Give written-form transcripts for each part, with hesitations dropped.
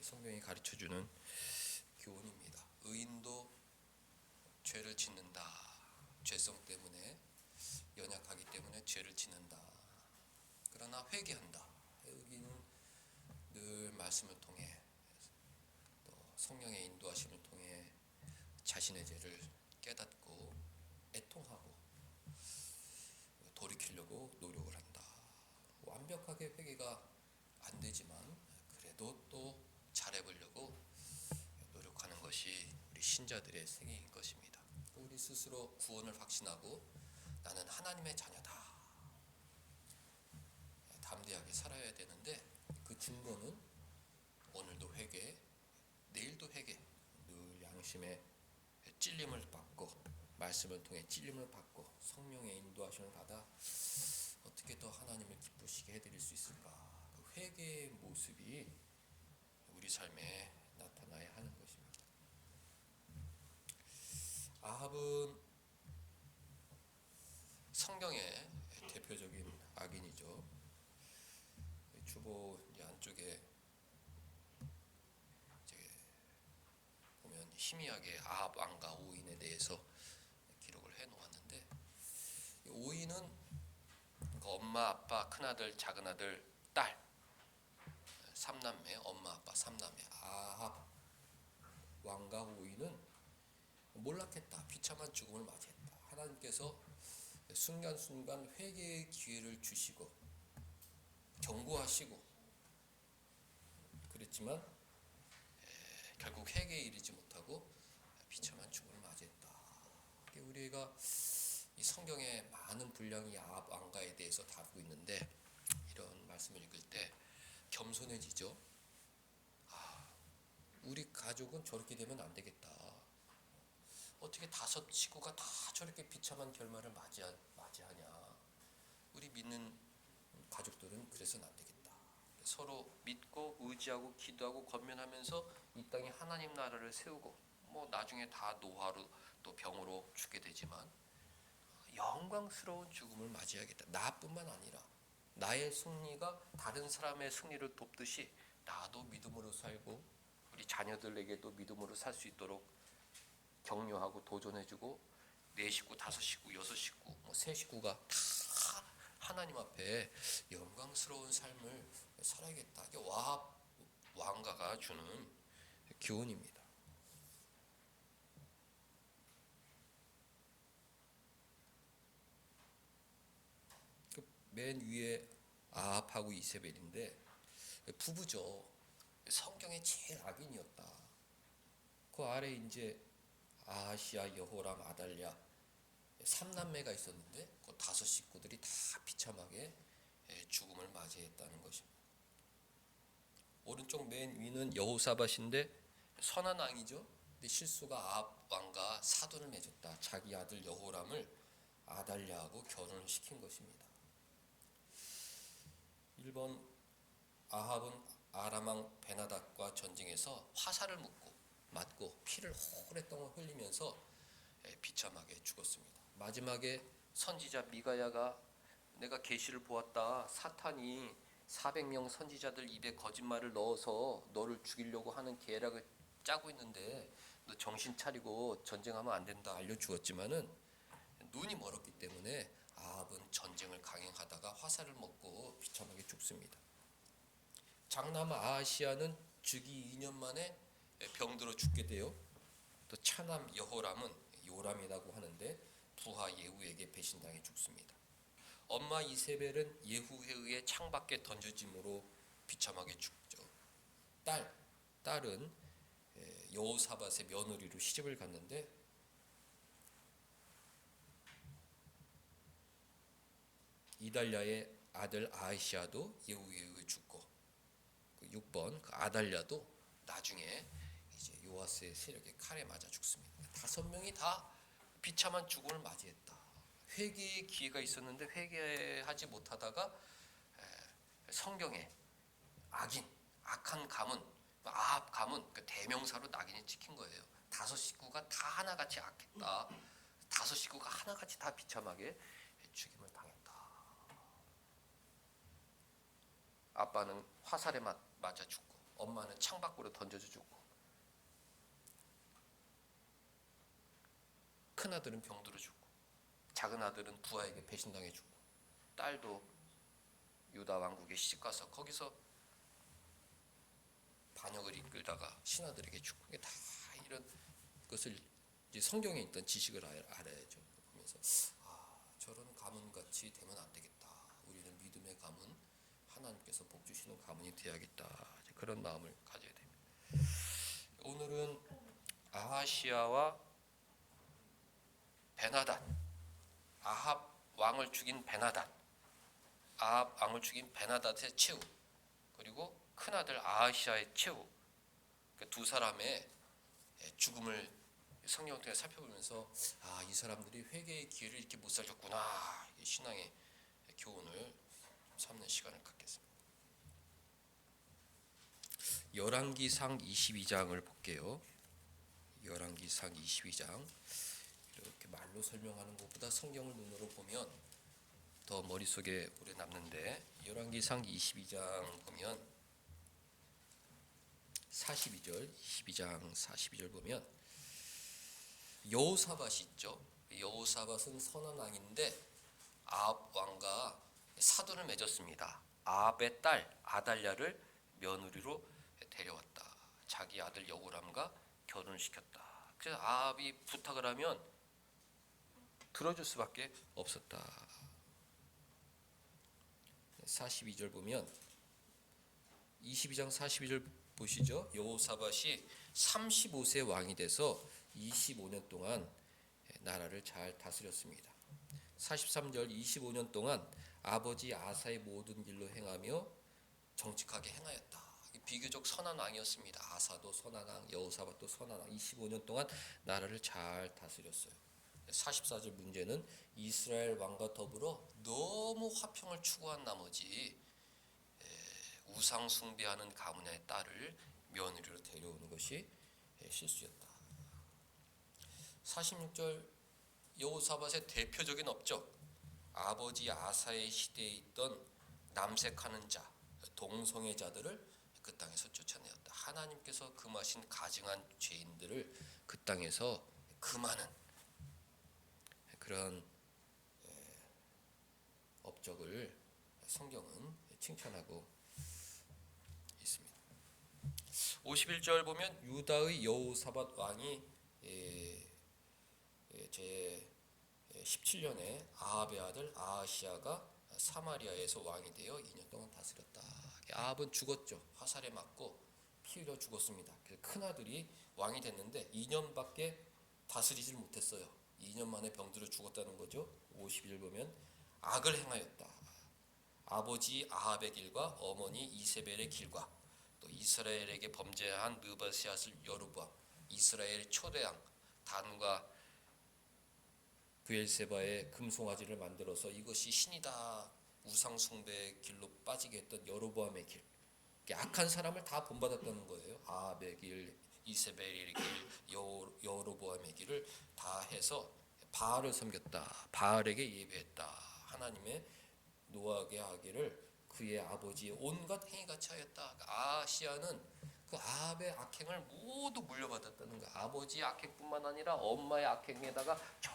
성경이 가르쳐주는 교훈입니다. 의인도 죄를 짓는다. 죄성 때문에, 연약하기 때문에 죄를 짓는다. 그러나 회개한다. 여기는 늘 말씀을 통해 또 성령의 인도하심을 통해 자신의 죄를 깨닫고 애통하고 돌이키려고 노력을 한다. 완벽하게 회개가 안 되지만 그래도 또 잘해보려고 노력하는 것이 우리 신자들의 생애인 것입니다. 우리 스스로 구원을 확신하고 나는 하나님의 자녀다. 담대하게 살아야 되는데 그 증거는 오늘도 회개, 내일도 회개, 늘 양심의 찔림을 받고 말씀을 통해 찔림을 받고 성령의 인도하심을 받아 어떻게 더 하나님을 기쁘시게 해드릴 수 있을까? 그 회개의 모습이 우리 삶에 나타나야 하는 것입니다. 아합은 성경의 대표적인 악인이죠. 주보 안쪽에 보면 희미하게 아합 왕과 오인에 대해서 기록을 해놓았는데, 오인은 그 엄마, 아빠, 큰아들, 작은아들, 딸 3남매, 엄마, 아빠 3남매. 아합 왕과 오인은 몰락했다. 비참한 죽음을 맞이했다. 하나님께서 순간순간 회개의 기회를 주시고 경고하시고 그랬지만 결국 회개에 이르지 못하고 비참한 죽음을 맞이했다. 우리가 이 성경에 많은 분량이 아합 왕가에 대해서 다루고 있는데 이런 말씀을 읽을 때 겸손해지죠. 우리 가족은 저렇게 되면 안 되겠다. 어떻게 5 식구가 다 저렇게 비참한 결말을 맞이하냐. 우리 믿는 가족들은 그래서는 안 되겠다. 서로 믿고 의지하고 기도하고 권면하면서 이 땅에 하나님 나라를 세우고 나중에 다 노화로 또 병으로 죽게 되지만 영광스러운 죽음을 맞이하겠다. 나뿐만 아니라 나의 승리가 다른 사람의 승리를 돕듯이 나도 믿음으로 살고 우리 자녀들에게도 믿음으로 살 수 있도록 격려하고 도전해주고 4식구, 5식구, 6식구, 3식구가 다 하나님 앞에 영광스러운 삶을 살아야겠다. 이게 왕가가 주는 교훈입니다. 맨 위에 아합하고 이세벨인데 부부죠. 성경의 제일 악인이었다. 그 아래 이제 아하시아, 여호람, 아달랴 3남매가 있었는데 그 5 식구들이 다 비참하게 죽음을 맞이했다는 것입니다. 오른쪽 맨 위는 여호사밧인데 선한 왕이죠. 근데 실수가 아합 왕과 사돈을 맺었다. 자기 아들 여호람을 아달랴하고 결혼을 시킨 것입니다. 1번 아합은 아람 왕 베나닷과 전쟁에서 화살을 맞고 피를 오랫동안 흘리면서 비참하게 죽었습니다. 마지막에 선지자 미가야가 내가 계시를 보았다. 사탄이 400명 선지자들 입에 거짓말을 넣어서 너를 죽이려고 하는 계략을 짜고 있는데 너 정신 차리고 전쟁하면 안 된다 알려주었지만은 눈이 멀었기 때문에 아합은 전쟁을 강행하다가 화살을 먹고 비참하게 죽습니다. 장남 아하시아는 즉위 2년 만에 병들어 죽게 돼요. 또 차남 여호람은 요람이라고 하는데 부하 예후에게 배신당해 죽습니다. 엄마 이세벨은 예후에 의해 창밖에 던져짐으로 비참하게 죽죠. 딸은 여호사밧의 며느리로 시집을 갔는데 이달랴의 아들 아하시아도 예후에 의해 죽고 6번 그 아달랴도 나중에 이제 요아스의 세력에 칼에 맞아 죽습니다. 5명이 다 비참한 죽음을 맞이했다. 회개의 기회가 있었는데 회개하지 못하다가 성경에 악한 가문, 아합 가문 그 대명사로 낙인이 찍힌 거예요. 5 식구가 다 하나같이 악했다. 5 식구가 하나같이 다 비참하게 죽임을 당했다. 아빠는 화살에 맞아 죽고 엄마는 창밖으로 던져져 죽고, 큰 아들은 병들어 죽고, 작은 아들은 부하에게 배신당해 죽고, 딸도 유다 왕국에 시집가서 거기서 반역을 이끌다가 신하들에게 죽고, 다 이런 것을 이제 성경에 있던 지식을 알아야죠. 보면서 저런 가문같이 되면 안 되겠다. 우리는 믿음의 가문, 하나님께서 복 주시는 가문이 되어야겠다. 그런 마음을 가져야 됩니다. 오늘은 아하시아와 베나닷, 아합 왕을 죽인 베나닷, 아합 왕을 죽인 베나닷의 최후, 그리고 큰 아들 아하시아의 최후, 두 사람의 죽음을 성경을 통해 살펴보면서 이 사람들이 회개의 기회를 이렇게 못 살렸구나, 신앙의 교훈을 삼는 시간을 갖겠습니다. 열왕기상 22장을 볼게요. 열왕기상 22장, 이렇게 말로 설명하는 것보다 성경을 눈으로 보면 더 머릿속에 오래 남는데, 열왕기상 22장 보면 42절, 22장 42절 보면 여호사밧이 있죠. 여호사밧은 선한 왕인데 아합 왕과 사돈을 맺었습니다. 아합의 딸 아달랴를 며느리로 데려왔다. 자기 아들 여호람과 결혼시켰다. 그래서 아합이 부탁을 하면 들어줄 수밖에 없었다. 42절 보면 22장 42절 보시죠. 여호사밧이 35세 왕이 돼서 25년 동안 나라를 잘 다스렸습니다. 43절 25년 동안 아버지 아사의 모든 길로 행하며 정직하게 행하였다. 비교적 선한 왕이었습니다. 아사도 선한 왕, 여호사밧도 선한 왕, 25년 동안 나라를 잘 다스렸어요. 44절 문제는 이스라엘 왕과 더불어 너무 화평을 추구한 나머지 우상 숭배하는 가문의 딸을 며느리로 데려오는 것이 실수였다. 46절 여호사밧의 대표적인 업적, 아버지 아사의 시대에 있던 남색하는 자, 동성애자들을 그 땅에서 쫓아내었다. 하나님께서 금하신 가증한 죄인들을 그 땅에서 금하는 그런 업적을 성경은 칭찬하고 있습니다. 51절 보면 유다의 여호사밧 왕이 제 17년에 아합의 아들 아하시아가 사마리아에서 왕이 되어 2년 동안 다스렸다. 아합은 죽었죠. 화살에 맞고 피 흘려 죽었습니다. 그래서 큰 아들이 왕이 됐는데 2년밖에 다스리질 못했어요. 2년 만에 병들어 죽었다는 거죠. 51절 보면 악을 행하였다. 아버지 아합의 길과 어머니 이세벨의 길과 또 이스라엘에게 범죄한 느바시앗을 여로보암, 이스라엘의 초대왕 단과 브엘세바의 금송아지를 만들어서 이것이 신이다, 우상 숭배의 길로 빠지게 했던 여로보암의 길, 악한 사람을 다 본받았다는 거예요. 아합의 길, 이세벨의 길, 여로보암의 길을 다 해서 바알을 섬겼다. 바알에게 예배했다. 하나님의 노하게 하기를 그의 아버지의 온갖 행위같이 하였다. 아하시아는 그 아합의 악행을 모두 물려받았다는 거야. 아버지의 악행뿐만 아니라 엄마의 악행에다가 저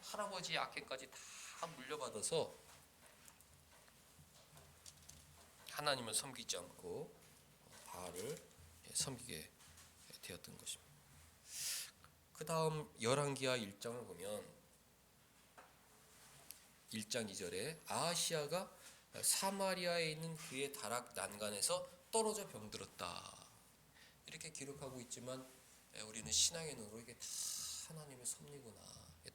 할아버지의 악행까지 다 물려받아서 하나님을 섬기지 않고 바알을 섬기게 되었던 것입니다. 그 다음 열왕기하 1장을 보면 1장 2절에 아하시아가 사마리아에 있는 그의 다락 난간에서 떨어져 병들었다. 이렇게 기록하고 있지만 우리는 신앙의 눈으로 이게 다 하나님의 섭리구나.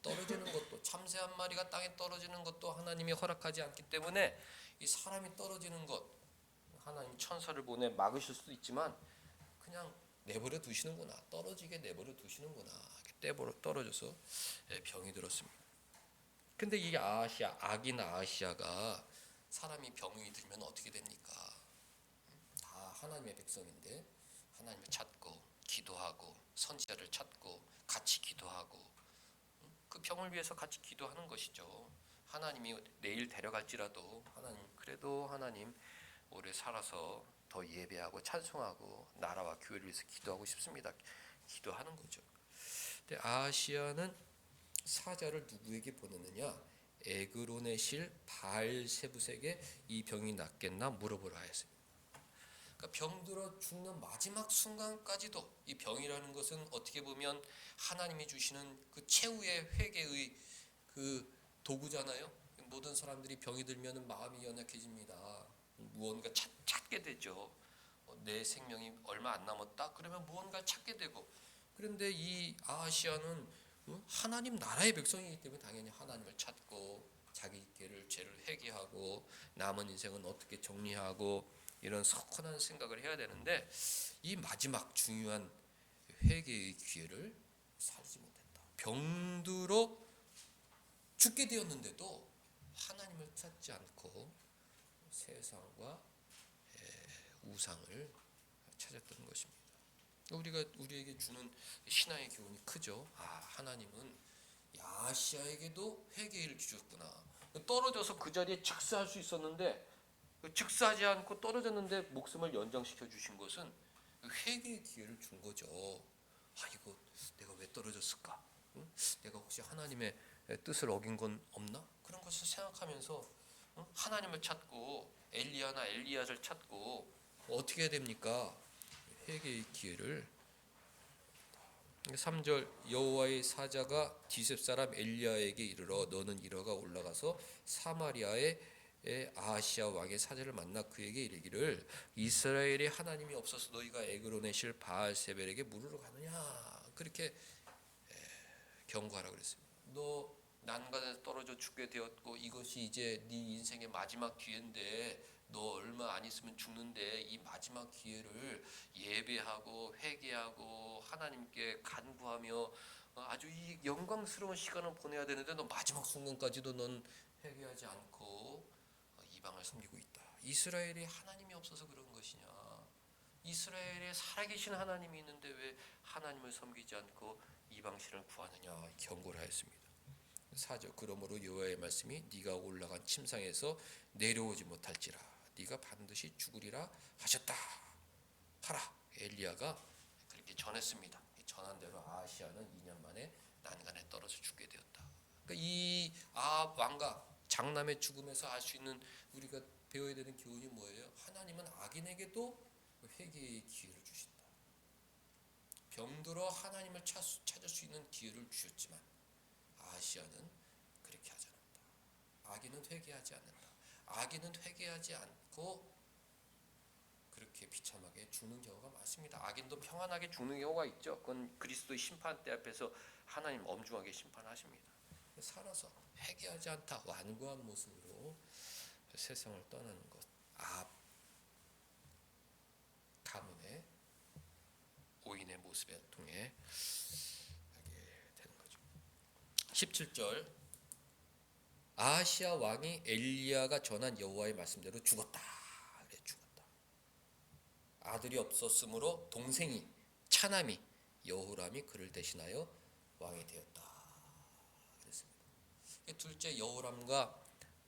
떨어지는 것도, 참새 한 마리가 땅에 떨어지는 것도 하나님이 허락하지 않기 때문에 이 사람이 떨어지는 것, 하나님 천사를 보내 막으실 수도 있지만 그냥 내버려 두시는구나. 떨어지게 내버려 두시는구나. 떨어져서 병이 들었습니다. 근데 이 아하시아, 악인 아하시아가 사람이 병이 들면 어떻게 됩니까? 다 하나님의 백성인데 하나님을 찾고 기도하고 선지자를 찾고 같이 기도하고 그 병을 위해서 같이 기도하는 것이죠. 하나님이 내일 데려갈지라도 하나님, 그래도 하나님 오래 살아서 더 예배하고 찬송하고 나라와 교회를 위해서 기도하고 싶습니다. 기도하는 거죠. 근데 아하시아는 사자를 누구에게 보내느냐? 에그론의 실 바알세붓에게 이 병이 낫겠나 물어보라 했습니다. 그러니까 병들어 죽는 마지막 순간까지도 이 병이라는 것은 어떻게 보면 하나님이 주시는 그 최후의 회개의 그 도구잖아요. 모든 사람들이 병이 들면 마음이 연약해집니다. 무언가 찾게 되죠. 내 생명이 얼마 안 남았다? 그러면 무언가를 찾게 되고. 그런데 이 아하시아는 하나님 나라의 백성이기 때문에 당연히 하나님을 찾고 자기 죄를 회개하고 남은 인생은 어떻게 정리하고 이런 선한 생각을 해야 되는데 이 마지막 중요한 회개의 기회를 살지 못했다. 병들어 죽게 되었는데도 하나님을 찾지 않고 세상과 우상을 찾았던 것입니다. 우리에게 주는 신앙의 교훈이 크죠. 하나님은 아하시아에게도 회개를 주셨구나. 떨어져서 그 자리에 즉사할 수 있었는데 즉사하지 않고 떨어졌는데 목숨을 연장시켜 주신 것은 회개의 기회를 준 거죠. 이거 내가 왜 떨어졌을까? 내가 혹시 하나님의 뜻을 어긴 건 없나? 그런 것을 생각하면서 하나님을 찾고 엘리야나 엘리야를 찾고 어떻게 해야 됩니까? 회개의 기회를. 3절 여호와의 사자가 디셉 사람 엘리야에게 이르러 너는 일어가 올라가서 사마리아의 아하시아 왕의 사자를 만나 그에게 이르기를 이스라엘의 하나님이 없어서 너희가 에그론의 실 바알세벨에게 물으러 가느냐 그렇게 경고하라 그랬습니다. 너 난간에서 떨어져 죽게 되었고 이것이 이제 네 인생의 마지막 기회인데 너 얼마 안 있으면 죽는데 이 마지막 기회를 예배하고 회개하고 하나님께 간구하며 아주 이 영광스러운 시간을 보내야 되는데 너 마지막 순간까지도 넌 회개하지 않고 이방을 섬기고 있다. 이스라엘이 하나님이 없어서 그런 것이냐? 이스라엘에 살아계신 하나님이 있는데 왜 하나님을 섬기지 않고 이방신을 구하느냐 경고를 하였습니다. 4절 그러므로 여호와의 말씀이 네가 올라간 침상에서 내려오지 못할지라 네가 반드시 죽으리라 하셨다 하라. 엘리야가 그렇게 전했습니다. 전한 대로 아하시아는 2년 만에 난간에 떨어져 죽게 되었다. 그러니까 이 아합 왕과 장남의 죽음에서 알 수 있는 우리가 배워야 되는 교훈이 뭐예요? 하나님은 악인에게도 회개의 기회를 주신다. 병들어 하나님을 찾을 수 있는 기회를 주셨지만 아하시아는 그렇게 하지 않았다. 악인은 회개하지 않는다. 악인은 회개하지 않고 그렇게 비참하게 죽는 경우가 많습니다. 악인도 평안하게 죽는 경우가 있죠. 그건 그리스도의 심판대 앞에서 하나님 엄중하게 심판하십니다. 살아서 회개하지 않다. 완고한 모습으로 세상을 떠나는 것. 가문의 오인의 모습에 통해 하게 되는 거죠. 17절 아하시아 왕이 엘리야가 전한 여호와의 말씀대로 죽었다. 그래 죽었다. 아들이 없었으므로 동생이 차남이 여호람이 그를 대신하여 왕이 되었다. 그랬습니다. 둘째 여호람과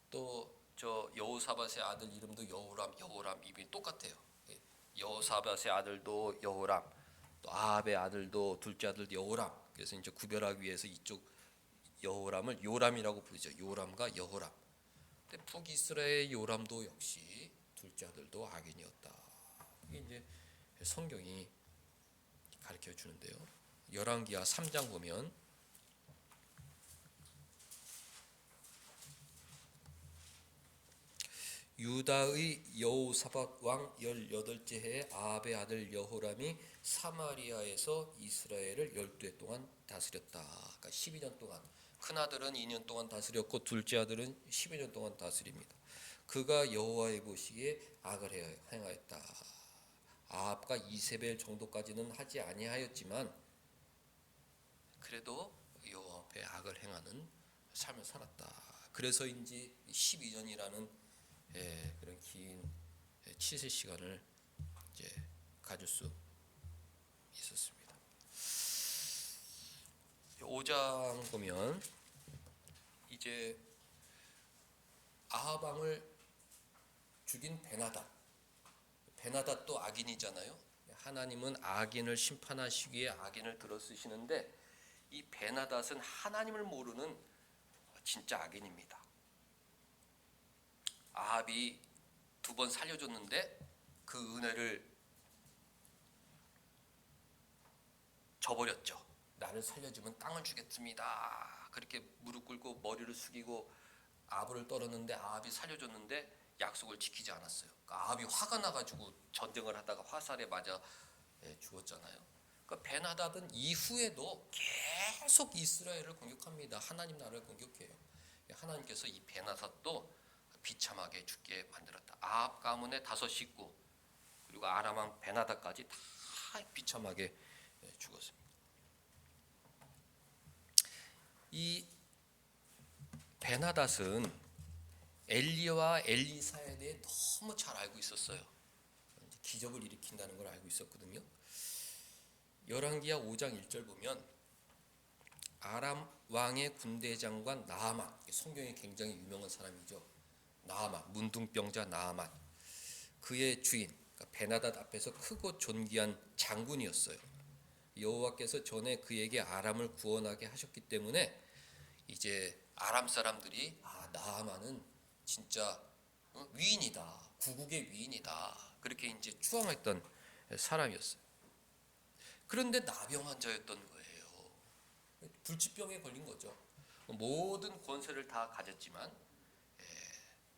또 저 여호사밧의 아들 이름도 여호람 이름이 똑같아요. 여호사밧의 아들도 여호람, 또 아합의 아들도 둘째 아들도 여호람. 그래서 이제 구별하기 위해서 이쪽 여호람을 요람이라고 부르죠. 요람과 여호람. 근데 북이스라엘 요람도 역시 둘째 아들도 악인이었다. 이게 이제 성경이 가르쳐 주는데요. 열왕기하 3장 보면 유다의 여호사밧 왕 18째 해에 아합의 아들 여호람이 사마리아에서 이스라엘을 12해 동안 다스렸다. 그러니까 12년 동안. 큰아들은 2년 동안 다스렸고 둘째 아들은 12년 동안 다스립니다. 그가 여호와의 보시기에 악을 행하였다. 아합과 이세벨 정도까지는 하지 아니하였지만 그래도 여호와 앞에 악을 행하는 삶을 살았다. 그래서인지 12년이라는 그런 긴 치세 시간을 이제 가질 수 있었습니다. 5장 보면 이제 아합 왕을 죽인 베나닷도 악인이잖아요. 하나님은 악인을 심판하시기에 악인을 들어 쓰시는데 이 베나닷은 하나님을 모르는 진짜 악인입니다. 아합이 2번 살려줬는데 그 은혜를 저버렸죠. 나를 살려주면 땅을 주겠습니다. 그렇게 무릎 꿇고 머리를 숙이고 아합을 떨었는데 아합이 살려줬는데 약속을 지키지 않았어요. 아합이 화가 나가지고 전쟁을 하다가 화살에 맞아 죽었잖아요. 그러니까 베나닷은 이후에도 계속 이스라엘을 공격합니다. 하나님 나라를 공격해요. 하나님께서 이 베나닷도 비참하게 죽게 만들었다. 아합 가문의 5 식구 그리고 아람 왕 베나닷까지 다 비참하게 죽었습니다. 이 베나닷은 엘리야와 엘리사에 대해 너무 잘 알고 있었어요. 기적을 일으킨다는 걸 알고 있었거든요. 열왕기하 5장 1절 보면 아람 왕의 군대 장관 나아만, 성경에 굉장히 유명한 사람이죠. 나아만, 문둥병자 나아만, 그의 주인 베나닷 앞에서 크고 존귀한 장군이었어요. 여호와께서 전에 그에게 아람을 구원하게 하셨기 때문에 이제 아람 사람들이 나아만은 진짜 위인이다, 구국의 위인이다, 그렇게 이제 추앙했던 사람이었어요. 그런데 나병 환자였던 거예요. 불치병에 걸린 거죠. 모든 권세를 다 가졌지만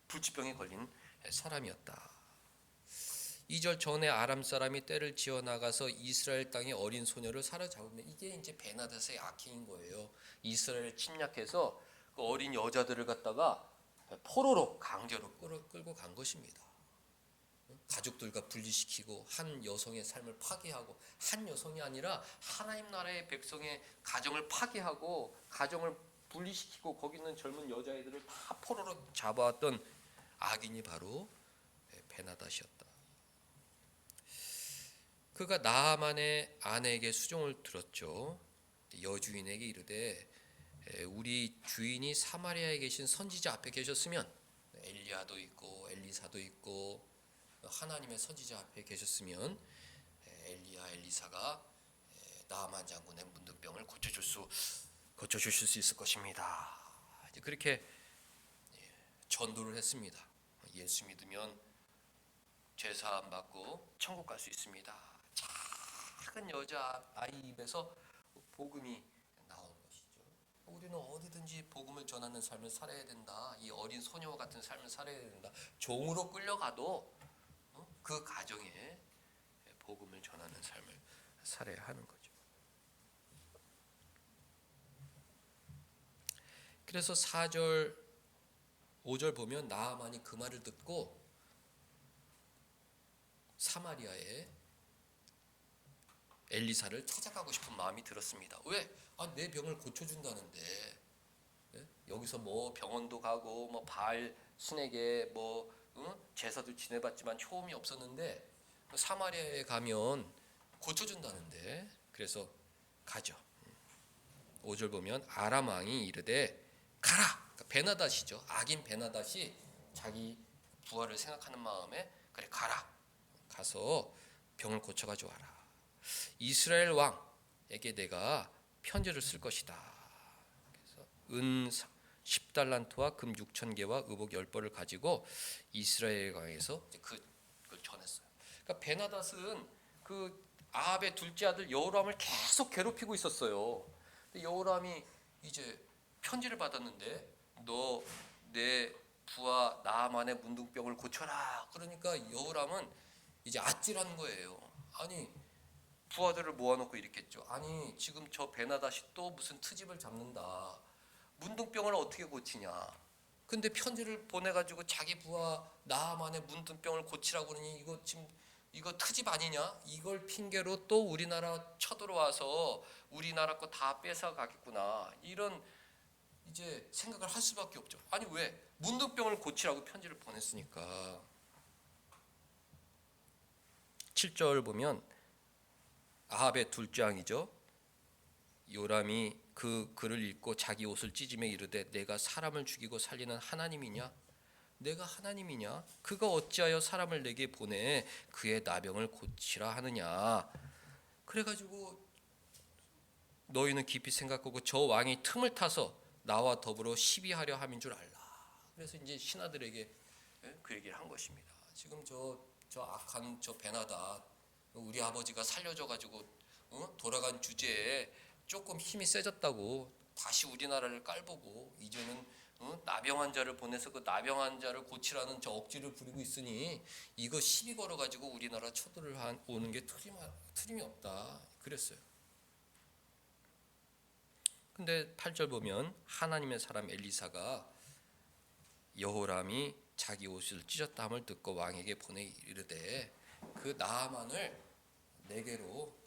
불치병에 걸린 사람이었다. 2절 전에 아람 사람이 떼를 지어 나가서 이스라엘 땅의 어린 소녀를 사로잡으면 이게 이제 베나닷의 악행인 거예요. 이스라엘을 침략해서 그 어린 여자들을 갖다가 포로로 강제로 끌고 간 것입니다. 가족들과 분리시키고 한 여성의 삶을 파괴하고, 한 여성이 아니라 하나님 나라의 백성의 가정을 파괴하고 가정을 분리시키고 거기 있는 젊은 여자애들을 다 포로로 잡아왔던 악인이 바로 베나닷이었다. 그가 나아만의 아내에게 수종을 들었죠. 여주인에게 이르되 우리 주인이 사마리아에 계신 선지자 앞에 계셨으면, 엘리야도 있고 엘리사도 있고 하나님의 선지자 앞에 계셨으면 엘리야 엘리사가 나아만 장군의 문둥병을 고쳐주실 수 있을 것입니다. 이제 그렇게 전도를 했습니다. 예수 믿으면 죄사함 받고 천국 갈 수 있습니다. 작은 여자 아이 입에서 복음이 나온 것이죠. 우리는 어디든지 복음을 전하는 삶을 살아야 된다. 이 어린 소녀와 같은 삶을 살아야 된다. 종으로 끌려가도 그 가정에 복음을 전하는 삶을 살아야 하는 거죠. 그래서 4절 5절 보면 나아만이 그 말을 듣고 사마리아에 엘리사를 찾아가고 싶은 마음이 들었습니다. 왜? 내 병을 고쳐준다는데, 여기서 뭐 병원도 가고 뭐 바알 신에게 제사도 지내봤지만 효험이 없었는데 사마리아에 가면 고쳐준다는데, 그래서 가죠. 5절 보면 아람 왕이 이르되 가라. 그러니까 베나닷이죠. 악인 베나닷이 자기 부하를 생각하는 마음에 그래 가라. 가서 병을 고쳐가지고 와라. 이스라엘 왕에게 내가 편지를 쓸 것이다. 그래서 은 10달란트와 금 6,000개와 의복 10벌을 가지고 이스라엘 왕에서 그걸 전했어요. 그러니까 베나닷은 그 아합의 둘째 아들 여호람을 계속 괴롭히고 있었어요. 근데 여호람이 이제 편지를 받았는데 너 내 부하 나아만의 문둥병을 고쳐라. 그러니까 여호람은 이제 아찔한 거예요. 아니 부하들을 모아놓고 이랬겠죠. 아니 지금 저 베나닷이 또 무슨 트집을 잡는다. 문둥병을 어떻게 고치냐. 근데 편지를 보내가지고 자기 부하 나아만의 문둥병을 고치라고 그러니 이거 지금 이거 트집 아니냐? 이걸 핑계로 또 우리나라 쳐들어와서 우리나라 거 다 뺏어 가겠구나. 이런 이제 생각을 할 수밖에 없죠. 아니 왜? 문둥병을 고치라고 편지를 보냈으니까. 7절 보면 아합의 둘째 왕이죠. 요람이 그 글을 읽고 자기 옷을 찢으며 이르되 내가 사람을 죽이고 살리는 하나님이냐? 내가 하나님이냐? 그가 어찌하여 사람을 내게 보내 그의 나병을 고치라 하느냐? 그래가지고 너희는 깊이 생각하고 저 왕이 틈을 타서 나와 더불어 시비하려 함인 줄 알라. 그래서 이제 신하들에게 그 얘기를 한 것입니다. 지금 저 악한 저 베나다 우리 아버지가 살려줘가지고 돌아간 주제에 조금 힘이 세졌다고 다시 우리나라를 깔보고 이제는 나병 환자를 보내서 그 나병 환자를 고치라는 저 억지를 부리고 있으니 이거 시비 걸어가지고 우리나라 쳐들을 오는 게 틀림이 없다 그랬어요. 근데 8절 보면 하나님의 사람 엘리사가 여호람이 자기 옷을 찢었다 함을 듣고 왕에게 보내 이르되 그 나아만을 내게로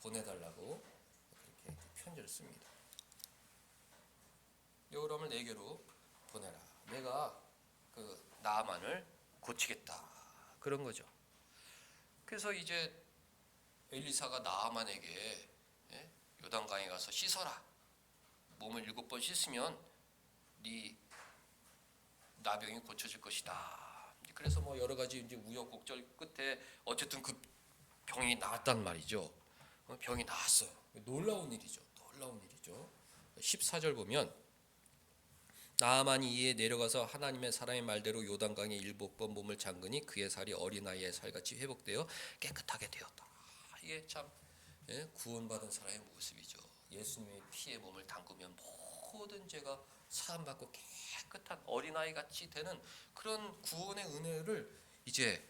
보내달라고 그렇게 편지를 씁니다. 여호람을 내게로 보내라. 내가 그 나아만을 고치겠다. 그런 거죠. 그래서 이제 엘리사가 나아만에게 요단강에 가서 씻어라. 몸을 7번 씻으면 네 나병이 고쳐질 것이다. 그래서 뭐 여러 가지 이제 우여곡절 끝에 어쨌든 그 병이 나았단 말이죠. 병이 나았어요. 놀라운 일이죠. 14절 보면 나아만이 이에 내려가서 하나님의 사람의 말대로 요단강에 7번 몸을 잠그니 그의 살이 어린아이의 살같이 회복되어 깨끗하게 되었다. 이게 참 구원받은 사람의 모습이죠. 예수님의 피에 몸을 담그면 모든 죄가 사함받고 깨끗한 어린아이 같이 되는 그런 구원의 은혜를 이제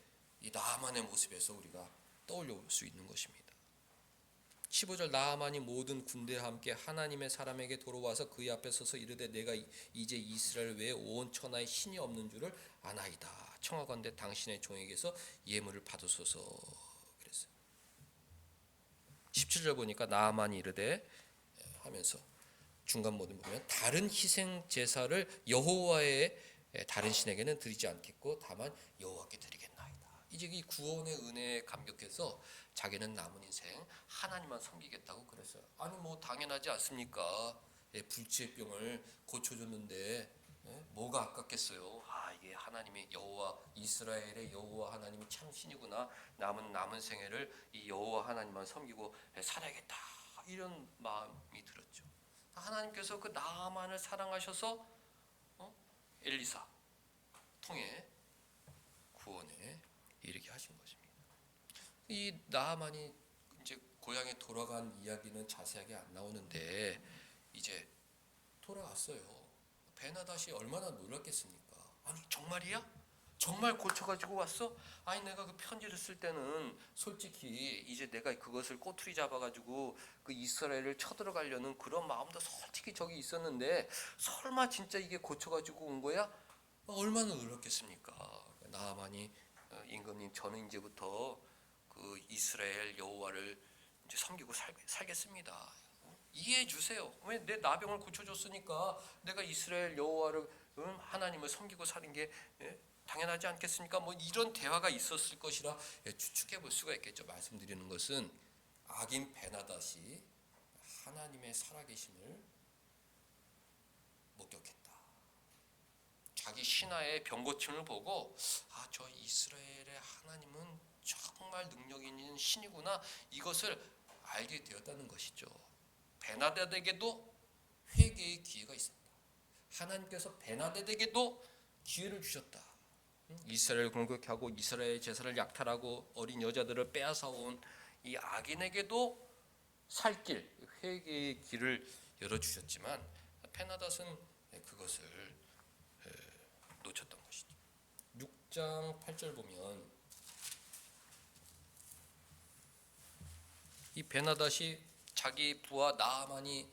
이 나아만의 모습에서 우리가 떠올려 볼 수 있는 것입니다. 15절 나아만이 모든 군대와 함께 하나님의 사람에게 돌아와서 그의 앞에 서서 이르되 내가 이제 이스라엘 외에 온 천하에 신이 없는 줄을 아나이다. 청하건대 당신의 종에게서 예물을 받으소서 그랬어요. 17절 보니까 나아만이 이르되 하면서 중간 모든 보면 다른 희생 제사를 여호와의 다른 신에게는 드리지 않겠고 다만 여호와께 드리겠나이다. 이제 이 구원의 은혜에 감격해서 자기는 남은 인생 하나님만 섬기겠다고 그랬어요. 아니 뭐 당연하지 않습니까? 불치병을 고쳐줬는데 뭐가 아깝겠어요? 아 이게 하나님의 여호와 이스라엘의 여호와 하나님이 참 신이구나. 남은 생애를 이 여호와 하나님만 섬기고 살아야겠다. 이런 마음이 들었죠. 하나님께서 그 나아만을 사랑하셔서 엘리사 통해 구원에 이르게 하신 것입니다. 이 나아만이 이제 고향에 돌아간 이야기는 자세하게 안 나오는데 이제 돌아왔어요. 베나닷이 얼마나 놀랐겠습니까? 아니 정말이야? 정말 고쳐가지고 왔어? 아니 내가 그 편지를 쓸 때는 솔직히 이제 내가 그것을 꼬투리 잡아가지고 그 이스라엘을 쳐들어가려는 그런 마음도 솔직히 저기 있었는데 설마 진짜 이게 고쳐가지고 온 거야? 얼마나 놀랐겠습니까? 나아만이 임금님 저는 이제부터 그 이스라엘 여호와를 이제 섬기고 살겠습니다. 이해해 주세요. 왜 내 나병을 고쳐줬으니까 내가 이스라엘 여호와를 하나님을 섬기고 사는 게 당연하지 않겠습니까? 뭐 이런 대화가 있었을 것이라 추측해 볼 수가 있겠죠. 말씀드리는 것은 악인 베나닷이 하나님의 살아계심을 목격했다. 자기 신하의 병고침을 보고 저 이스라엘의 하나님은 정말 능력 있는 신이구나 이것을 알게 되었다는 것이죠. 베나닷에게도 회개의 기회가 있었다. 하나님께서 베나닷에게도 기회를 주셨다. 이스라엘 공격하고 이스라엘 제사를 약탈하고 어린 여자들을 빼앗아온 이 악인에게도 살 길, 회개의 길을 열어주셨지만 베나닷은 그것을 놓쳤던 것이죠. 6장 8절 보면 이 베나닷이 자기 부하 나아만이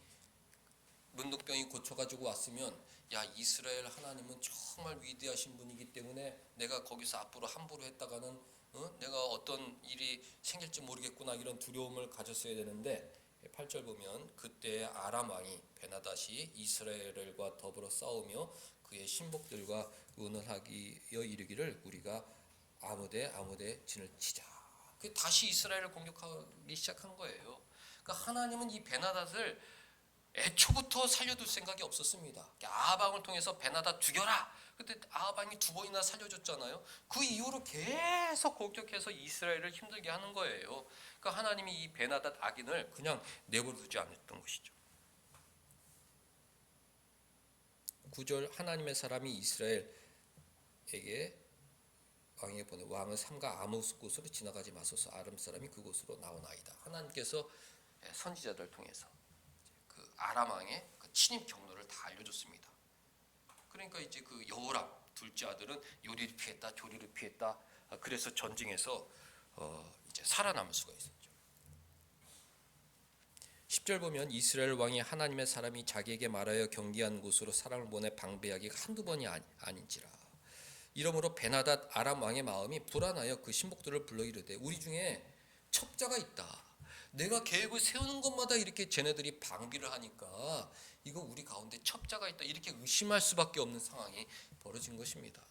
문둥병이 고쳐가지고 왔으면 야 이스라엘 하나님은 정말 위대하신 분이기 때문에 내가 거기서 앞으로 함부로 했다가는 내가 어떤 일이 생길지 모르겠구나 이런 두려움을 가졌어야 되는데 8절 보면 그때 아람 왕이 베나닷이 이스라엘과 더불어 싸우며 그의 신복들과 의논하기여 이르기를 우리가 아무데 진을 치자. 그 다시 이스라엘을 공격하기 시작한 거예요. 그러니까 하나님은 이 베나닷을 애초부터 살려둘 생각이 없었습니다. 아합왕을 통해서 베나다 죽여라. 그때 아합왕이 2번이나 살려줬잖아요. 그 이후로 계속 공격해서 이스라엘을 힘들게 하는 거예요. 그러니까 하나님이 이 베나닷 악인을 그냥 내버려두지 않았던 것이죠. 9절 하나님의 사람이 이스라엘에게 왕에게 보내 왕을 삼가 아무 곳으로 지나가지 마소서. 아람 사람이 그곳으로 나오나이다. 하나님께서 선지자들을 통해서 그 아람 왕의 그 침입 경로를 다 알려줬습니다. 그러니까 이제 그 여호람 둘째 아들은 요리를 피했다, 조리를 피했다. 그래서 전쟁에서 이제 살아남을 수가 있었죠. 10절 보면 이스라엘 왕이 하나님의 사람이 자기에게 말하여 경계한 곳으로 사람을 보내 방배하기가 한두 번이 아닌지라. 이러므로 베나닷 아람 왕의 마음이 불안하여 그 신복들을 불러 이르되 우리 중에 첩자가 있다. 내가 계획을 세우는 것마다 이렇게 쟤네들이 방비를 하니까 이거 우리 가운데 첩자가 있다. 이렇게 의심할 수밖에 없는 상황이 벌어진 것입니다.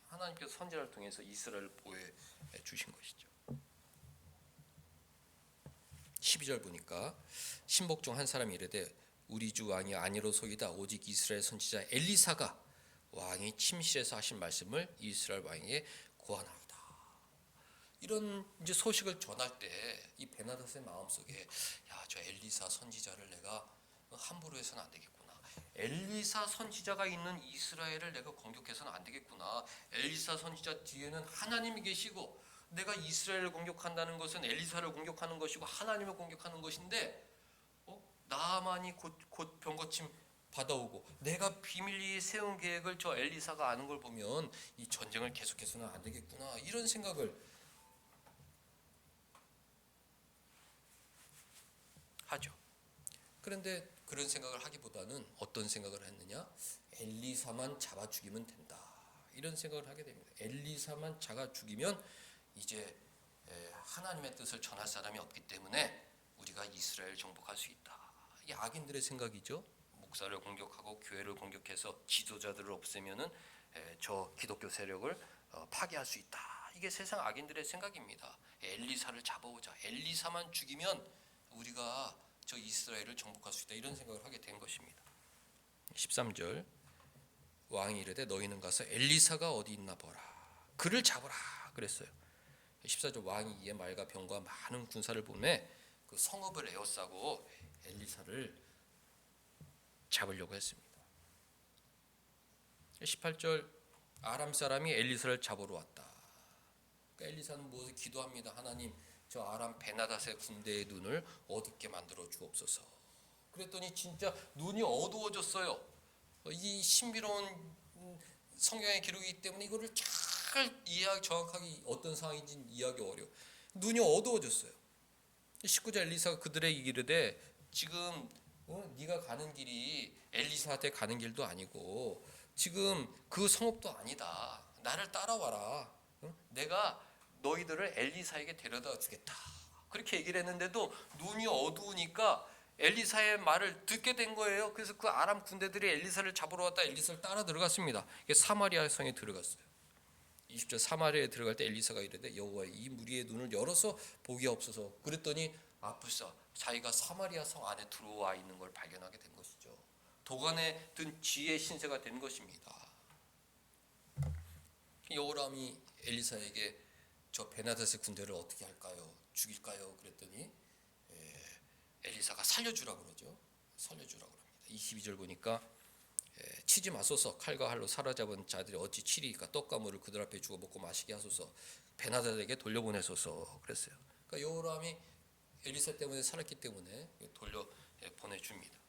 하나님께서 선지자를 통해서 이스라엘을 보호해 주신 것이죠. 12절 보니까 신복 중 한 사람이 이르되 우리 주 왕이 아니로소이다. 오직 이스라엘 선지자 엘리사가 왕이 침실에서 하신 말씀을 이스라엘 왕에게 고하나이다. 이런 이제 소식을 전할 때 이 베나닷의 마음속에 야, 저 엘리사 선지자를 내가 함부로 해서는 안 되겠구나. 엘리사 선지자가 있는 이스라엘을 내가 공격해서는 안 되겠구나. 엘리사 선지자 뒤에는 하나님이 계시고 내가 이스라엘을 공격한다는 것은 엘리사를 공격하는 것이고 하나님을 공격하는 것인데 나만이 곧 병고침 받아오고 내가 비밀리에 세운 계획을 저 엘리사가 아는 걸 보면 이 전쟁을 계속해서는 안 되겠구나. 이런 생각을 하죠. 그런데 그런 생각을 하기보다는 어떤 생각을 했느냐? 엘리사만 잡아 죽이면 된다. 이런 생각을 하게 됩니다. 엘리사만 잡아 죽이면 이제 하나님의 뜻을 전할 사람이 없기 때문에 우리가 이스라엘 정복할 수 있다. 이게 악인들의 생각이죠. 목사를 공격하고 교회를 공격해서 지도자들을 없애면은 저 기독교 세력을 파괴할 수 있다. 이게 세상 악인들의 생각입니다. 엘리사를 잡아오자. 엘리사만 죽이면 우리가 저 이스라엘을 정복할 수 있다. 이런 생각을 하게 된 것입니다. 13절 왕이 이르되 너희는 가서 엘리사가 어디 있나 보라. 그를 잡으라 그랬어요. 14절 왕이 이에 말과 병과 많은 군사를 보내 그 성읍을 에워싸고 엘리사를 잡으려고 했습니다. 18절 아람 사람이 엘리사를 잡으러 왔다. 그러니까 엘리사는 무엇을 기도합니다. 하나님 저 아람 베나닷의 군대의 눈을 어둡게 만들어 주옵소서. 그랬더니 진짜 눈이 어두워졌어요. 이 신비로운 성경의 기록이기 때문에 이거를 잘 이해하기 정확하게 어떤 상황인지 이해하기 어려워. 눈이 어두워졌어요. 19절 엘리사가 그들에게 이르되 지금 네가 가는 길이 엘리사한테 가는 길도 아니고 지금 그 성읍도 아니다. 나를 따라와라. 내가 너희들을 엘리사에게 데려다 주겠다. 그렇게 얘기를 했는데도 눈이 어두우니까 엘리사의 말을 듣게 된 거예요. 그래서 그 아람 군대들이 엘리사를 잡으러 왔다 엘리사를 따라 들어갔습니다. 사마리아 성에 들어갔어요. 20절 사마리아에 들어갈 때 엘리사가 이르되 여호와 이 무리의 눈을 열어서 보기 없어서. 그랬더니 아프사 자기가 사마리아 성 안에 들어와 있는 걸 발견하게 된 것이죠. 도간에 든 지혜 신세가 된 것입니다. 여호람이 엘리사에게 저 베나닷의 군대를 어떻게 할까요? 죽일까요? 그랬더니 엘리사가 살려주라고 그러죠. 살려주라고 합니다. 22절 보니까 치지 마소서. 칼과 활로 사로잡은 자들이 어찌 치리이까. 떡과 물을 그들 앞에 주어 먹고 마시게 하소서. 베나닷에게 돌려보내소서 그랬어요. 그러니까 여호람이 엘리사 때문에 살았기 때문에 돌려 보내줍니다.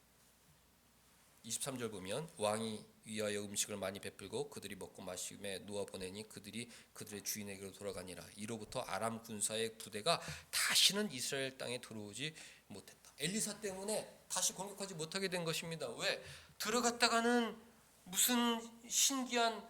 23절 보면 왕이 위하여 음식을 많이 베풀고 그들이 먹고 마시며 누워 보내니 그들이 그들의 주인에게로 돌아가니라. 이로부터 아람 군사의 부대가 다시는 이스라엘 땅에 들어오지 못했다. 엘리사 때문에 다시 공격하지 못하게 된 것입니다. 왜? 들어갔다가는 무슨 신기한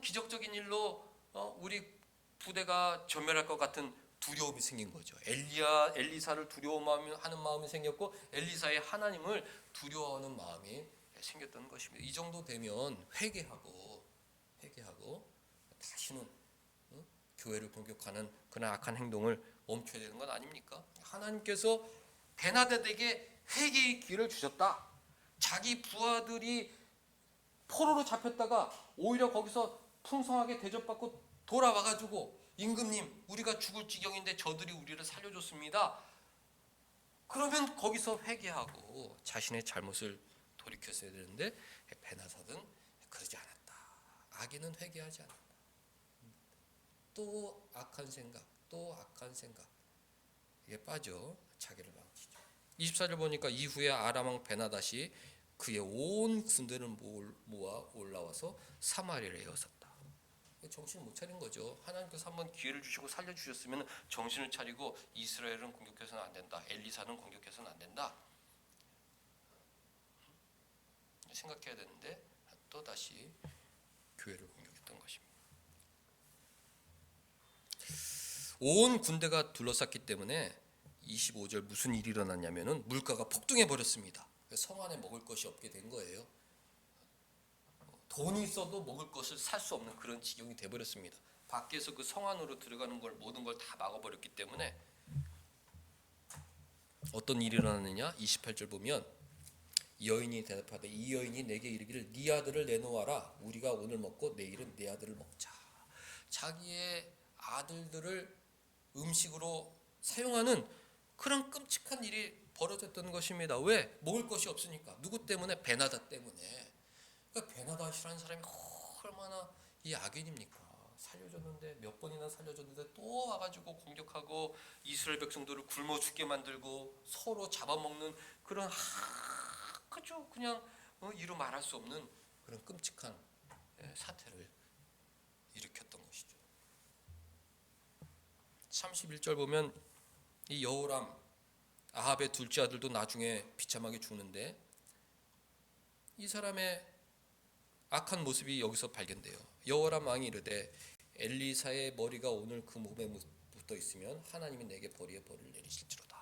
기적적인 일로 우리 부대가 전멸할 것 같은 두려움이 생긴 거죠. 엘리사를 두려워하는 마음이 생겼고 엘리사의 하나님을 두려워하는 마음이 생겼던 것입니다. 이 정도 되면 회개하고 다시는 교회를 공격하는 그런 악한 행동을 멈춰야 되는 건 아닙니까? 하나님께서 베나닷에게 회개의 기회를 주셨다. 자기 부하들이 포로로 잡혔다가 오히려 거기서 풍성하게 대접받고 돌아와가지고 임금님 우리가 죽을 지경인데 저들이 우리를 살려줬습니다. 그러면 거기서 회개하고 자신의 잘못을 돌이켰어야 되는데 베나닷은 그러지 않았다. 악인은 회개하지 않았다. 또 악한 생각, 또 악한 생각 이게 빠져 자기를 망치죠. 24절 보니까 이후에 아람 왕 베나닷이 그의 온 군대를 모아 올라와서 사마리아에 에워쌌다. 정신을 못 차린 거죠. 하나님께서 한번 기회를 주시고 살려주셨으면 정신을 차리고 이스라엘은 공격해서는 안 된다. 엘리사는 공격해서는 안 된다. 생각해야 되는데 또다시 교회를 공격했던 것입니다. 온 군대가 둘러쌌기 때문에 25절 무슨 일이 일어났냐면은 물가가 폭등해 버렸습니다. 성 안에 먹을 것이 없게 된 거예요. 돈이 있어도 먹을 것을 살 수 없는 그런 지경이 돼 버렸습니다. 밖에서 그 성 안으로 들어가는 걸 모든 걸 다 막아 버렸기 때문에 어떤 일이 일어났느냐? 28절 보면 여인이 대답하되 이 여인이 내게 이르기를 네 아들을 내놓아라. 우리가 오늘 먹고 내일은 내 아들을 먹자. 자기의 아들들을 음식으로 사용하는 그런 끔찍한 일이 벌어졌던 것입니다. 왜? 먹을 것이 없으니까. 누구 때문에? 베나닷 때문에. 그러니까 베나닷이라는 사람이 얼마나 이 악인입니까? 살려줬는데 몇 번이나 살려줬는데 또 와가지고 공격하고 이스라엘 백성들을 굶어 죽게 만들고 서로 잡아먹는 그런 그저 그냥 이루 말할 수 없는 그런 끔찍한 사태를 일으켰던 것이죠. 31절 보면 이 여호람 아합의 둘째 아들도 나중에 비참하게 죽는데 이 사람의 악한 모습이 여기서 발견돼요. 여호람 왕이 이르되 엘리사의 머리가 오늘 그 몸에 붙어 있으면 하나님이 내게 벌이에 벌을 내리실지로다.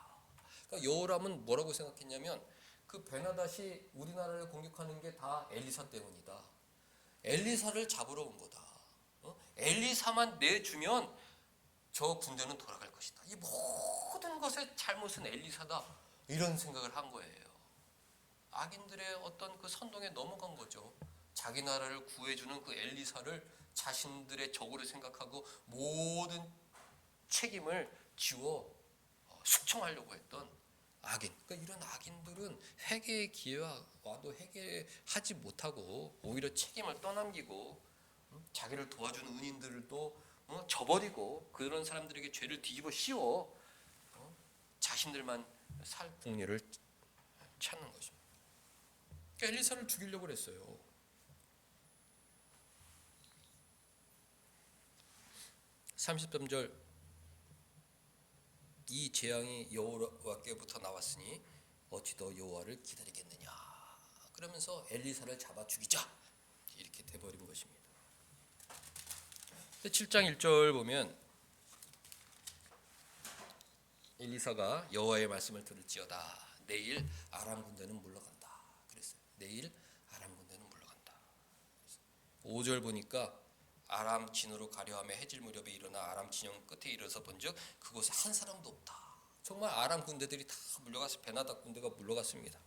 그러니까 여호람은 뭐라고 생각했냐면 그 베나닷이 우리나라를 공격하는 게 다 엘리사 때문이다. 엘리사를 잡으러 온 거다. 엘리사만 내주면 저 군대는 돌아갈 것이다. 이 모든 것의 잘못은 엘리사다. 이런 생각을 한 거예요. 악인들의 어떤 그 선동에 넘어간 거죠. 자기 나라를 구해주는 그 엘리사를 자신들의 적으로 생각하고 모든 책임을 지워 숙청하려고 했던 악인. 그러니까 이런 악인들은 회개의 기회가 와도 회개하지 못하고 오히려 책임을 떠넘기고 자기를 도와주는 은인들을 또 저버리고 그런 사람들에게 죄를 뒤집어 씌워 자신들만 살 국리를 찾는 것입니다. 그러니까 엘리사를 죽이려고 했어요. 33절 이 재앙이 여호와께부터 나왔으니 어찌 더 여호와를 기다리겠느냐. 그러면서 엘리사를 잡아 죽이자 이렇게 돼버린 것입니다. 7장 1절 보면 엘리사가 여호와의 말씀을 들을지어다. 내일 아람 군대는 물러간다. 그랬어요. 내일 아람 군대는 물러간다. 5절 보니까 아람 진으로 가려하며 해질 무렵에 일어나 아람 진영 끝에 이르러서 본즉 그곳에 한 사람도 없다. 정말 아람 군대들이 다 물러가서 베나닷 군대가 물러갔습니다.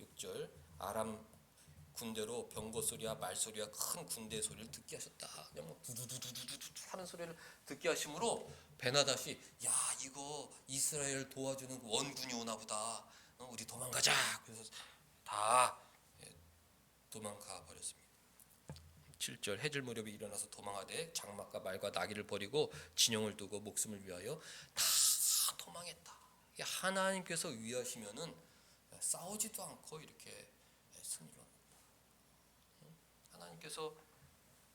6절 아람 군대로 병거 소리와 말 소리와 큰 군대 소리를 듣게 하셨다. 그냥 뭐 두두두두두두 하는 소리를 듣게 하심으로 베나닷이 야 이거 이스라엘 도와주는 원군이 오나 보다. 우리 도망가자. 그래서 다 도망가 버렸습니다. 7절 해질 무렵에 일어나서 도망하되 장막과 말과 나귀를 버리고 진영을 두고 목숨을 위하여 다 도망했다. 하나님께서 위하시면은 싸우지도 않고 이렇게 승리를 합니다. 하나님께서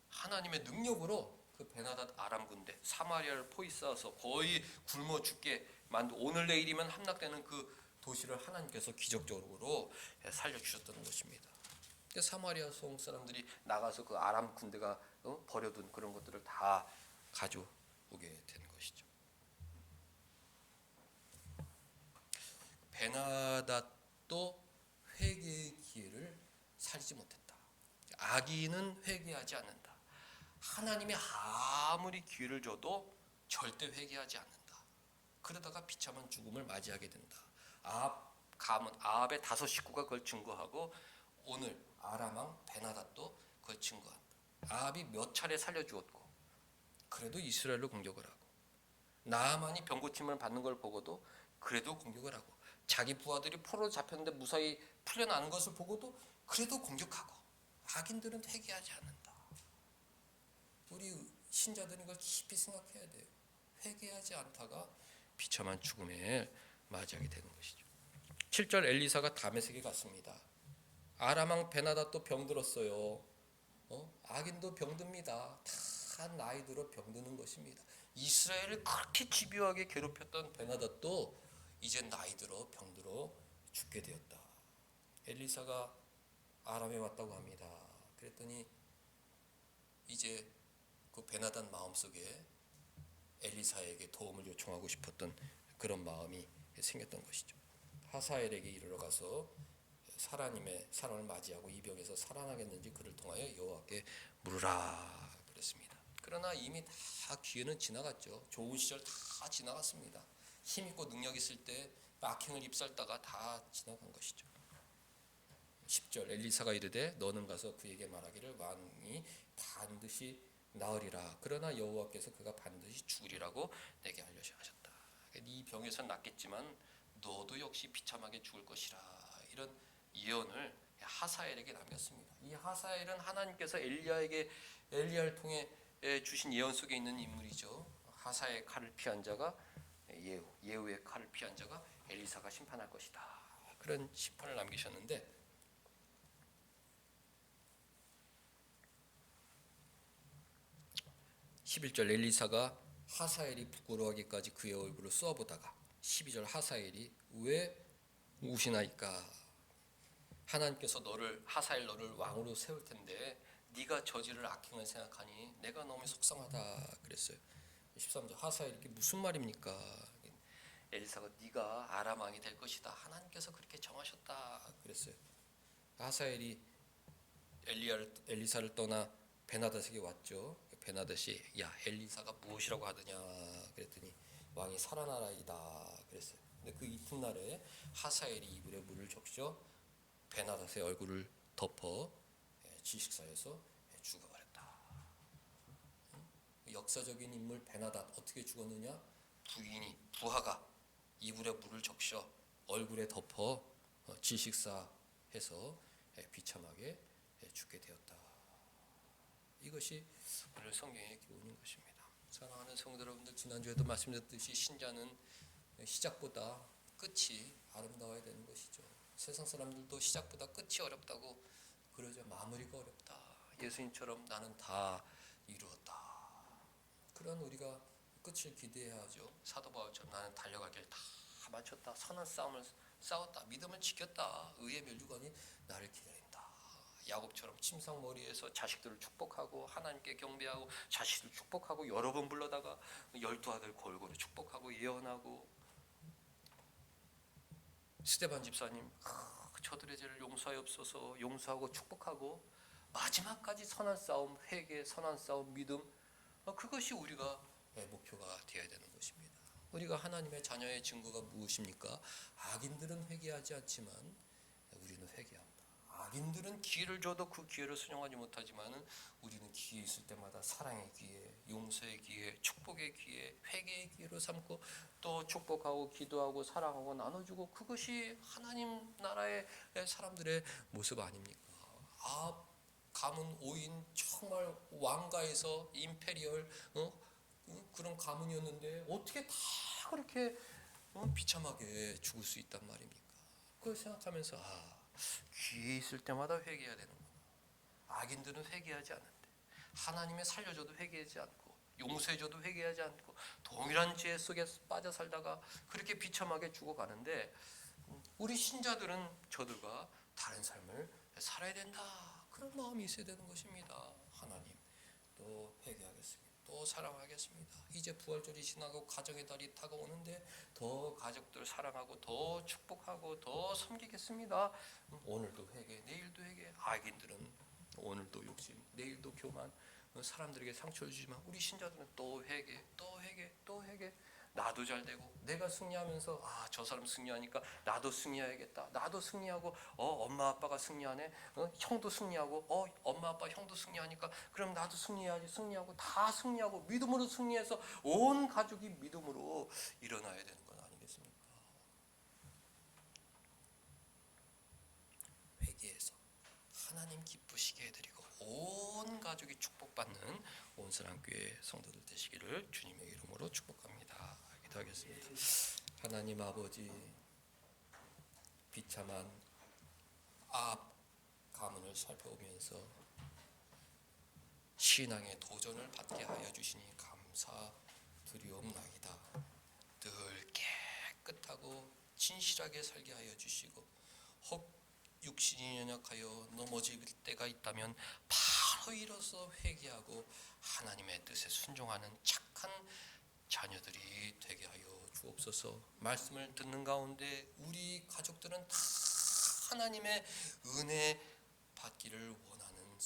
하나님의 능력으로 그 베나닷 아람 군대 사마리아를 포위싸서 거의 굶어 죽게 만들 오늘 내일이면 함락되는 그 도시를 하나님께서 기적적으로 살려주셨던 것입니다. 사마리아 성 사람들이 나가서 그 아람 군대가 버려둔 그런 것들을 다 가져오게 된 것이죠. 베나닷도 회개의 기회를 살지 못했다. 악인은 회개하지 않는다. 하나님이 아무리 기회를 줘도 절대 회개하지 않는다. 그러다가 비참한 죽음을 맞이하게 된다. 아합 가문 아합의 5 식구가 그걸 증거하고 오늘 아람 왕 베나닷도 그걸 증거한다. 아합이 몇 차례 살려주었고 그래도 이스라엘로 공격을 하고 나아만이 병고침을 받는 걸 보고도 그래도 공격을 하고 자기 부하들이 포로로 잡혔는데 무사히 풀려나는 것을 보고도 그래도 공격하고 악인들은 회개하지 않는다. 우리 신자들은 이걸 깊이 생각해야 돼요. 회개하지 않다가 비참한 죽음에 맞이하게 되는 것이죠. 7절 엘리사가 다메섹에 갔습니다. 아람 왕 베나닷도 병들었어요. 악인도 병듭니다. 다 나이 들어 병드는 것입니다. 이스라엘을 그렇게 집요하게 괴롭혔던 베나닷도 이제 나이 들어 병들어 죽게 되었다. 엘리사가 아람에 왔다고 합니다. 그랬더니 이제 그 베나닷 마음속에 엘리사에게 도움을 요청하고 싶었던 그런 마음이 생겼던 것이죠. 하사엘에게 이르러 가서 사라님의 사람을 맞이하고 이 병에서 살아나겠는지 그를 통하여 여호와께 물으라 그랬습니다. 그러나 이미 다 기회는 지나갔죠. 좋은 시절 다 지나갔습니다. 힘있고 능력 있을 때 악행을 입살다가 다 지나간 것이죠. 10절 엘리사가 이르되 너는 가서 그에게 말하기를 왕이 반드시 나으리라. 그러나 여호와께서 그가 반드시 죽으리라고 내게 알려주셨다. 네 병에서 낫겠지만 너도 역시 비참하게 죽을 것이라. 이런 예언을 하사엘에게 남겼습니다. 이 하사엘은 하나님께서 엘리야를 통해 주신 예언 속에 있는 인물이죠. 하사의 칼을 피한 자가 예후의 칼을 피한 자가 엘리사가 심판할 것이다. 그런 심판을 남기셨는데 11절 엘리사가 하사엘이 부끄러워하기까지 그의 얼굴을 쏘아보다가 12절 하사엘이 왜 우시나이까? 하나님께서 하사엘 너를 왕으로 세울 텐데 네가 저지를 악행을 생각하니 내가 너무 속상하다 그랬어요. 13절 하사엘이 이게 무슨 말입니까? 엘리사가 네가 아람 왕이 될 것이다. 하나님께서 그렇게 정하셨다 그랬어요. 하사엘이 엘리사를 떠나 베나닷에게 왔죠. 베나닷이 야 엘리사가 무엇이라고 하더냐 그랬더니 왕이 살아나라이다 그랬어요. 근데 그 이튿날에 하사엘이 이불에 물을 적셔 베나닷의 얼굴을 덮어 질식사해서 죽어버렸다. 역사적인 인물 베나닷 어떻게 죽었느냐? 부하가 이불에 물을 적셔 얼굴에 덮어 질식사해서 비참하게 죽게 되었다. 이것이 오늘 성경의 교훈인 것입니다. 사랑하는 성도 여러분들, 지난주에도 말씀드렸듯이 신자는 시작보다 끝이 아름다워야 되는 것이죠. 세상 사람들도 시작보다 끝이 어렵다고 그러죠. 마무리가 어렵다. 예수님처럼 나는 다 이루었다. 그런 우리가 끝을 기대해야 하죠. 사도 바울처럼 나는 달려갈 길 다 마쳤다. 선한 싸움을 싸웠다. 믿음을 지켰다. 의의 면류관이 나를 기다린다. 야곱처럼 침상머리에서 자식들을 축복하고 하나님께 경배하고 자식들을 축복하고 여러 번 불러다가 12아들 골고루 축복하고 예언하고 스데반 집사님 저들의 죄를 용서하옵소서 용서하고 축복하고 마지막까지 선한 싸움 회개 선한 싸움 믿음 그것이 우리가 목표가 되어야 되는 것입니다. 우리가 하나님의 자녀의 증거가 무엇입니까? 악인들은 회개하지 않지만 우리는 회개합니다. 악인들은 기회를 줘도 그 기회를 순종하지 못하지만 우리는 기회 있을 때마다 사랑의 기회, 용서의 기회, 축복의 기회, 회개의 기회로 삼고 또 축복하고 기도하고 사랑하고 나눠주고 그것이 하나님 나라의 사람들의 모습 아닙니까? 가문 5인 정말 왕가에서 임페리얼 그런 가문이었는데 어떻게 다 그렇게 비참하게 죽을 수 있단 말입니까? 그걸 생각하면서 기회 있을 때마다 회개해야 되는구나. 악인들은 회개하지 않는데 하나님의 살려줘도 회개하지 않고 용서해줘도 회개하지 않고 동일한 죄 속에 빠져 살다가 그렇게 비참하게 죽어가는데 우리 신자들은 저들과 다른 삶을 살아야 된다. 그런 마음이 있어야 되는 것입니다. 하나님 또 회개하겠습니다. 또 사랑하겠습니다. 이제 부활절이 지나고 가정의 달이 다가오는데 더 가족들 사랑하고 더 축복하고 더 섬기겠습니다. 오늘도 회개, 내일도 회개. 악인들은 오늘도 욕심, 내일도 교만, 사람들에게 상처를 주지만 우리 신자들은 또 회개, 또 회개, 또 회개. 나도 잘 되고, 내가 승리하면서 저 사람 승리하니까 나도 승리해야겠다. 나도 승리하고 엄마 아빠가 승리하네. 형도 승리하고 엄마 아빠 형도 승리하니까 그럼 나도 승리해야지. 승리하고 다 승리하고 믿음으로 승리해서 온 가족이 믿음으로 일어나야 되는 건 아니겠습니까? 회개해서 하나님 기쁘시게 해드리고 온 가족이 축복받는 온사랑교회 성도들 되시기를 주님의 이름으로 축복합니다. 기도하겠습니다. 하나님 아버지, 비참한 앞 가문을 살펴보면서 신앙의 도전을 받게 하여 주시니 감사드리옵나이다. 늘 깨끗하고 진실하게 살게 하여 주시고, 혹 육신이 연약하여 넘어질 때가 있다면 바로 일어서 회개하고 하나님의 뜻에 순종하는 착한 자녀들이 되게 하여 주옵소서. 말씀을 듣는 가운데 우리 가족들은 다 하나님의 은혜 받기를 원하는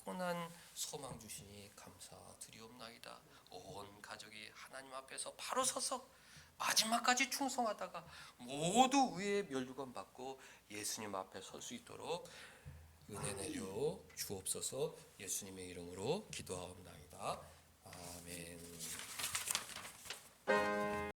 선한 소망 주시니 감사드리옵나이다. 온 가족이 하나님 앞에서 바로 서서 마지막까지 충성하다가 모두 의의 멸류관 받고 예수님 앞에 설 수 있도록 은혜 내려 주옵소서. 예수님의 이름으로 기도하옵나이다.